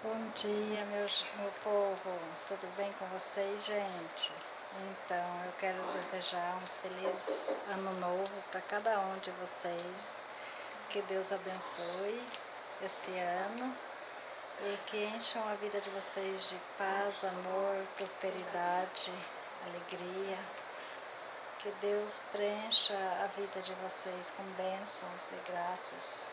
Bom dia, meu povo, tudo bem com vocês, gente? Então, eu quero desejar um feliz ano novo para cada um de vocês, que Deus abençoe esse ano e que encham a vida de vocês de paz, amor, prosperidade, alegria, que Deus preencha a vida de vocês com bênçãos e graças.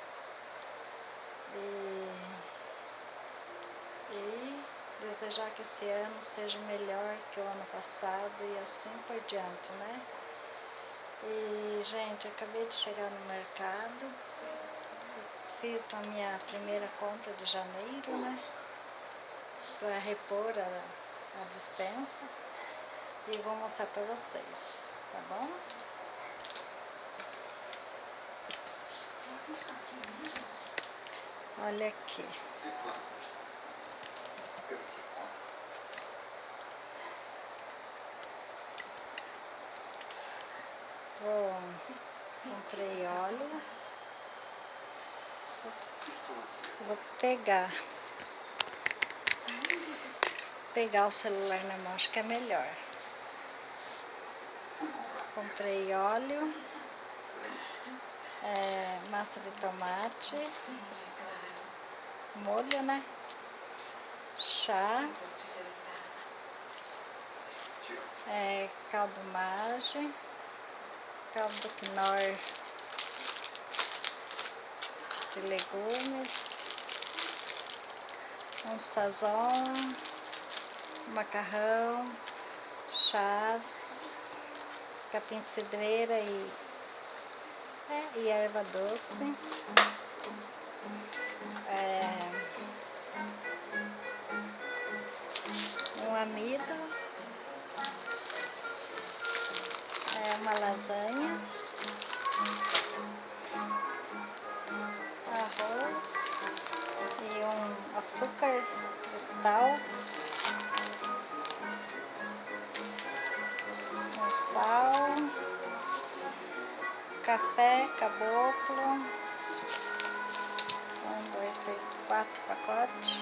E desejar que esse ano seja melhor que o ano passado e assim por diante, né? E, gente, eu acabei de chegar no mercado, fiz a minha primeira compra de janeiro, né? Para repor a despensa e vou mostrar para vocês, tá bom? Olha aqui. Comprei óleo. Vou pegar o celular na mão, acho que é melhor. Comprei óleo, massa de tomate, molho, né? Chá, caldo Maggi, caldo Knorr de legumes, um sazon, macarrão, chás, capim cidreira e erva doce, um amido, uma lasanha, arroz e um açúcar cristal, um sal, café caboclo, 1, 2, 3, 4 pacotes,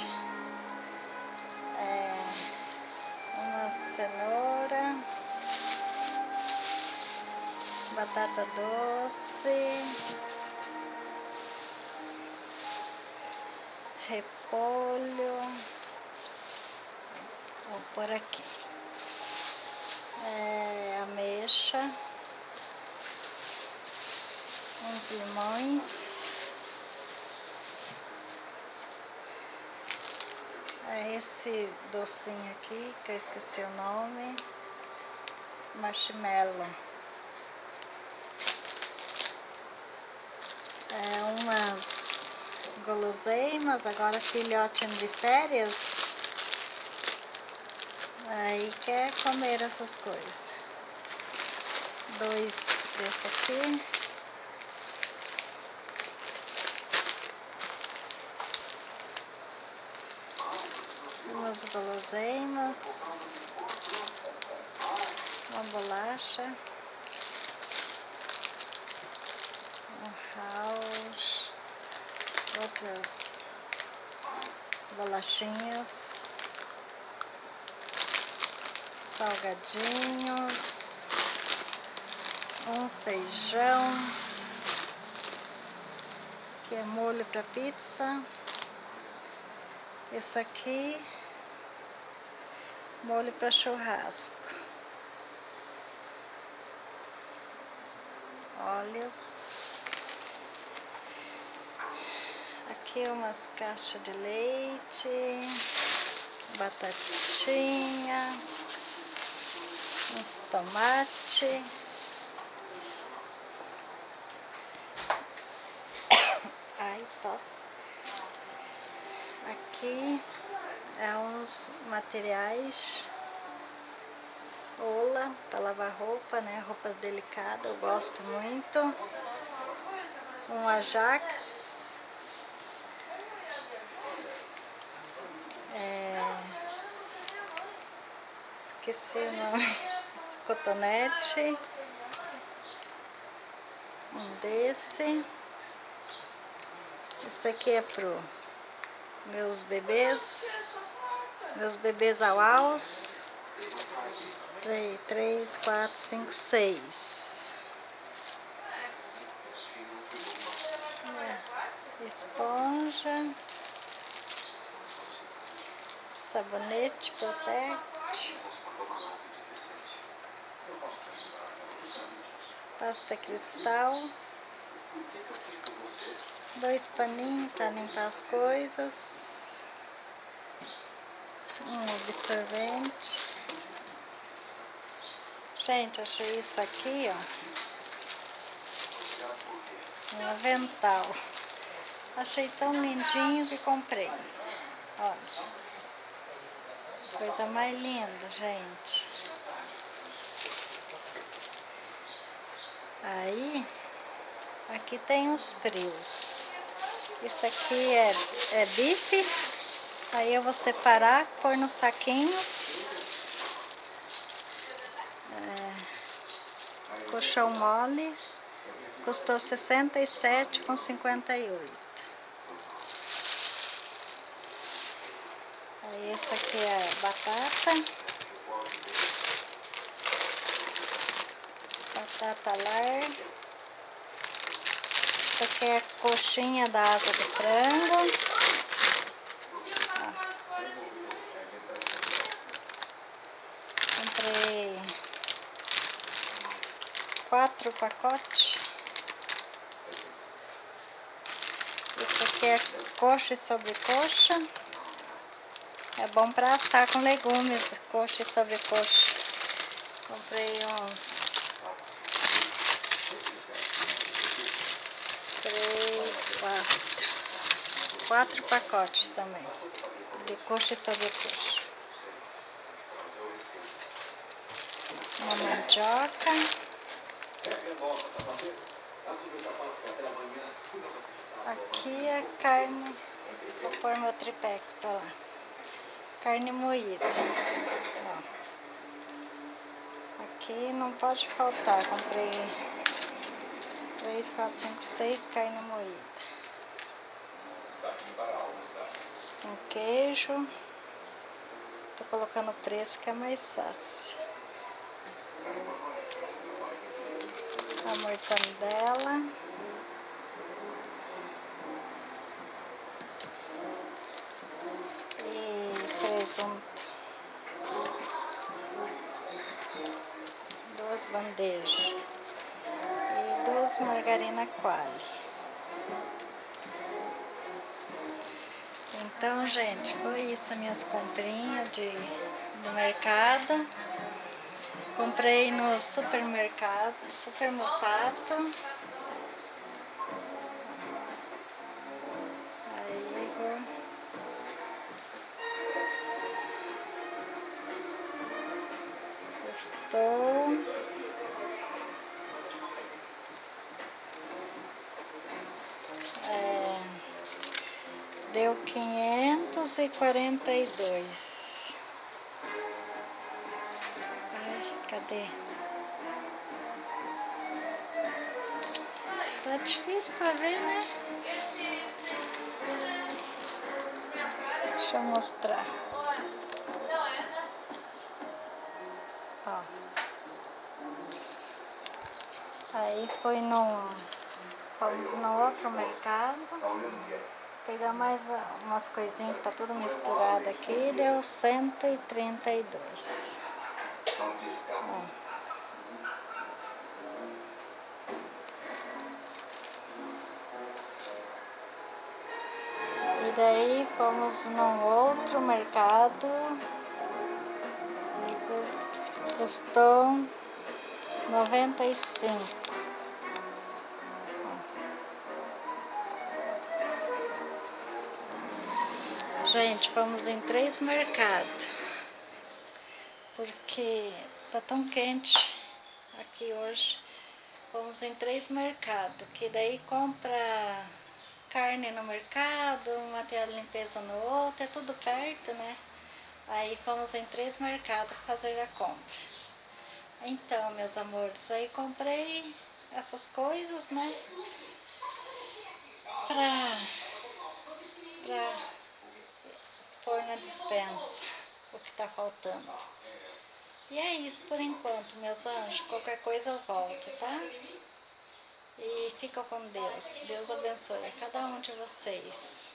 uma cenoura, batata doce, repolho, vou pôr aqui, ameixa, uns limões, esse docinho aqui, que eu esqueci o nome, marshmallow, umas guloseimas, agora filhote de férias, aí quer comer essas coisas. 2 desse aqui, umas guloseimas, uma bolacha, um house, outras bolachinhas, salgadinhos, um feijão, que é molho para pizza, esse aqui, molho para churrasco, óleos, aqui umas caixas de leite, batatinha, uns tomates, ai, tosse. Aqui uns materiais, Ola, para lavar roupa, né? Roupa delicada, eu gosto muito. Um Ajax, esqueci o nome, esse cotonete, um desse. Esse aqui é pro meus bebês Auaus. 3, 4, 5, 6. Esponja, sabonete Protect, pasta cristal, 2 paninhos para limpar as coisas, um absorvente. Gente, achei isso aqui, ó, um avental. Achei tão lindinho que comprei. Olha, coisa mais linda, gente. Aí, aqui tem os frios. Isso aqui é bife. Aí eu vou separar, pôr nos saquinhos. Colchão mole. Custou R$ 67,58. Aí esse aqui é batata. Batata lar. Isso aqui é coxinha da asa do frango. Ó. Comprei 4 pacotes. Isso aqui é coxa e sobrecoxa. É bom para assar com legumes, coxa e sobrecoxa. Comprei uns 4 pacotes também, de coxa e sobrecoxa. Uma mandioca. Aqui é carne, vou pôr meu tripé pra lá. Carne moída. Ó. Aqui não pode faltar, comprei 3, 4, 5, 6 carne moída. Um queijo. Tô colocando o preço que é mais fácil. A mortandela. E presunto. 2 bandejas. E 2 margarina Qualy. Então, gente, foi isso, minhas comprinhas do mercado. Comprei no supermercado, Supermercato. Aí vou... Custou... Deu 542. Ai, cadê? Tá difícil pra ver, né? Deixa eu mostrar. Ó. Aí fomos no outro mercado. Pegar mais umas coisinhas que tá tudo misturado aqui, deu 132. Ó. E daí fomos num outro mercado e custou 95. Gente, fomos em 3 mercados, porque tá tão quente aqui hoje. Fomos em 3 mercados, que daí compra carne no mercado, material de limpeza no outro, é tudo perto, né? Aí fomos em 3 mercados fazer a compra. Então, meus amores, aí comprei essas coisas, né? Pra pôr na despensa o que tá faltando. E é isso por enquanto, meus anjos. Qualquer coisa eu volto, tá? E fica com Deus. Deus abençoe a cada um de vocês.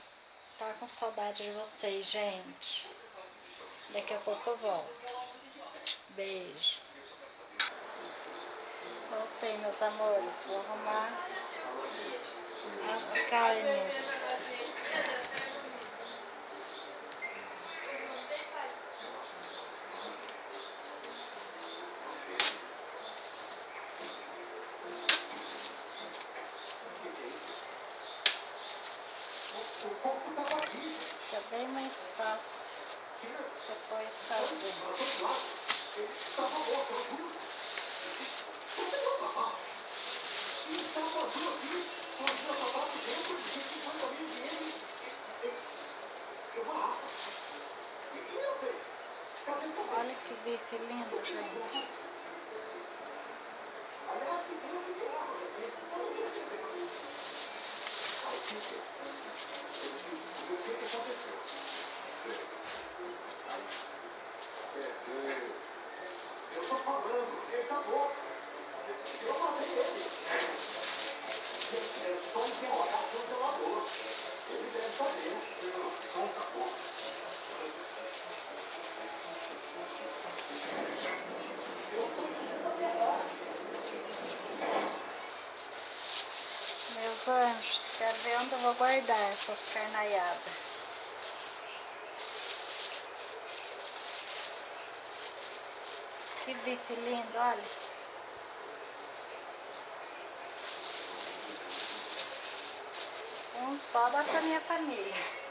Tá com saudade de vocês, gente. Daqui a pouco eu volto. Beijo. Voltei, meus amores. Vou arrumar as carnes. Fica bem mais fácil depois fazer. Olha que bife lindo, gente. Eu tô falando, ele tá louco. Eu matei ele. É só interrogar o congelador. Ele deve saber. Não, tá bom. Meus anjos, quero ver onde eu vou guardar essas carnaiadas. Que bife lindo, olha. Um só dá pra minha família.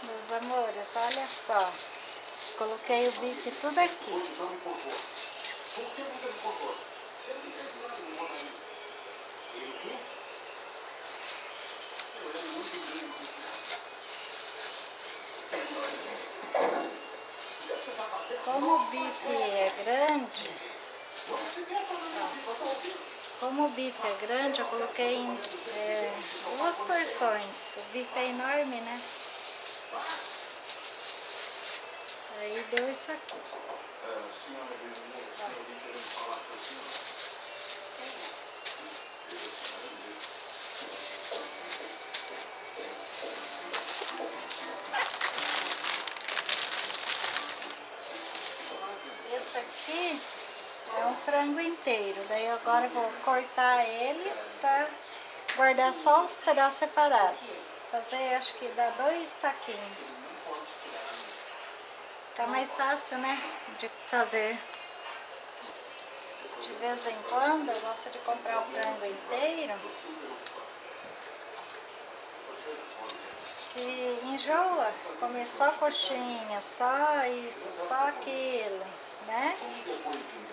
Meus amores, olha só. Coloquei o bife tudo aqui. Como o bife é grande, como o bife é grande, eu coloquei em duas porções. O bife é enorme, né? Aí deu isso aqui. Esse aqui é um frango inteiro. Daí agora eu vou cortar ele para guardar só os pedaços separados. Fazer, acho que dá 2 saquinhos. Fica mais fácil, né? De fazer. De vez em quando eu gosto de comprar o frango inteiro. Que enjoa comer só coxinha, só isso, só aquilo, né?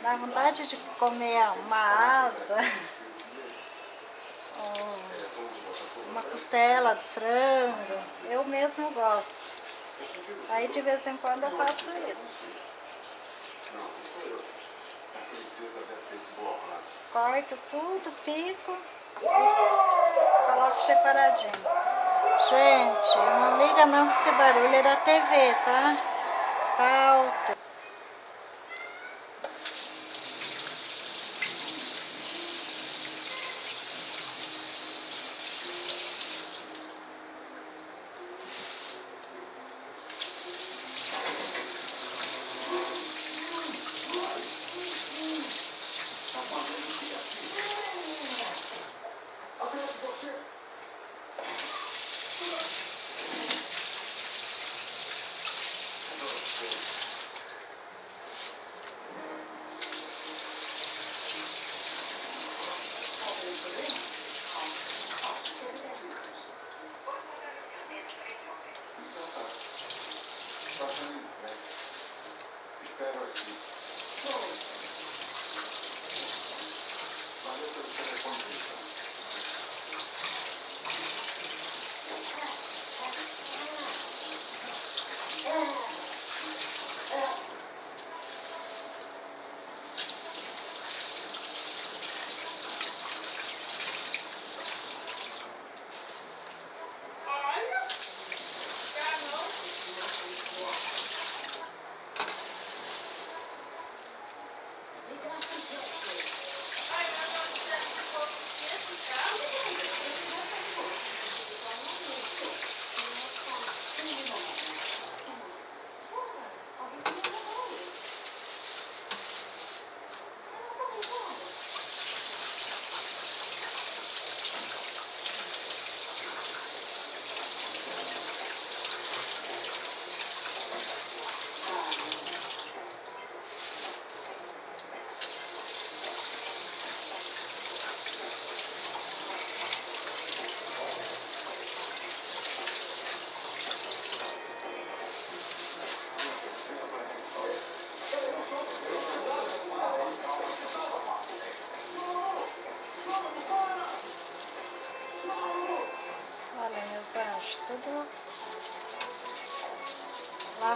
Dá vontade de comer uma asa, uma costela de frango. Eu mesmo gosto. Aí de vez em quando eu faço isso. Corto tudo, pico e coloco separadinho. Gente, não liga não que esse barulho é da TV, tá? Tá alto.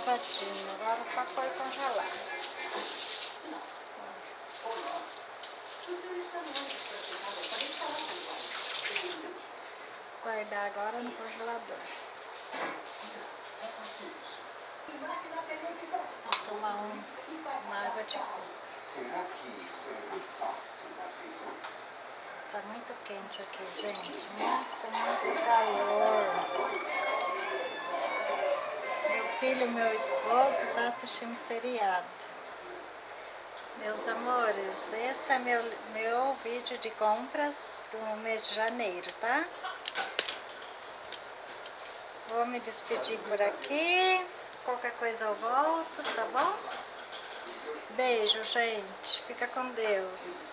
lavadinho, agora só pôr congelar. Guardar agora no congelador. Vou tomar uma água de coco. Tá muito quente aqui, gente. Muito calor. Meu filho e meu esposo tá assistindo seriado. Meus amores, esse é meu vídeo de compras do mês de janeiro, tá? Vou me despedir por aqui. Qualquer coisa eu volto, tá bom? Beijo, gente. Fica com Deus.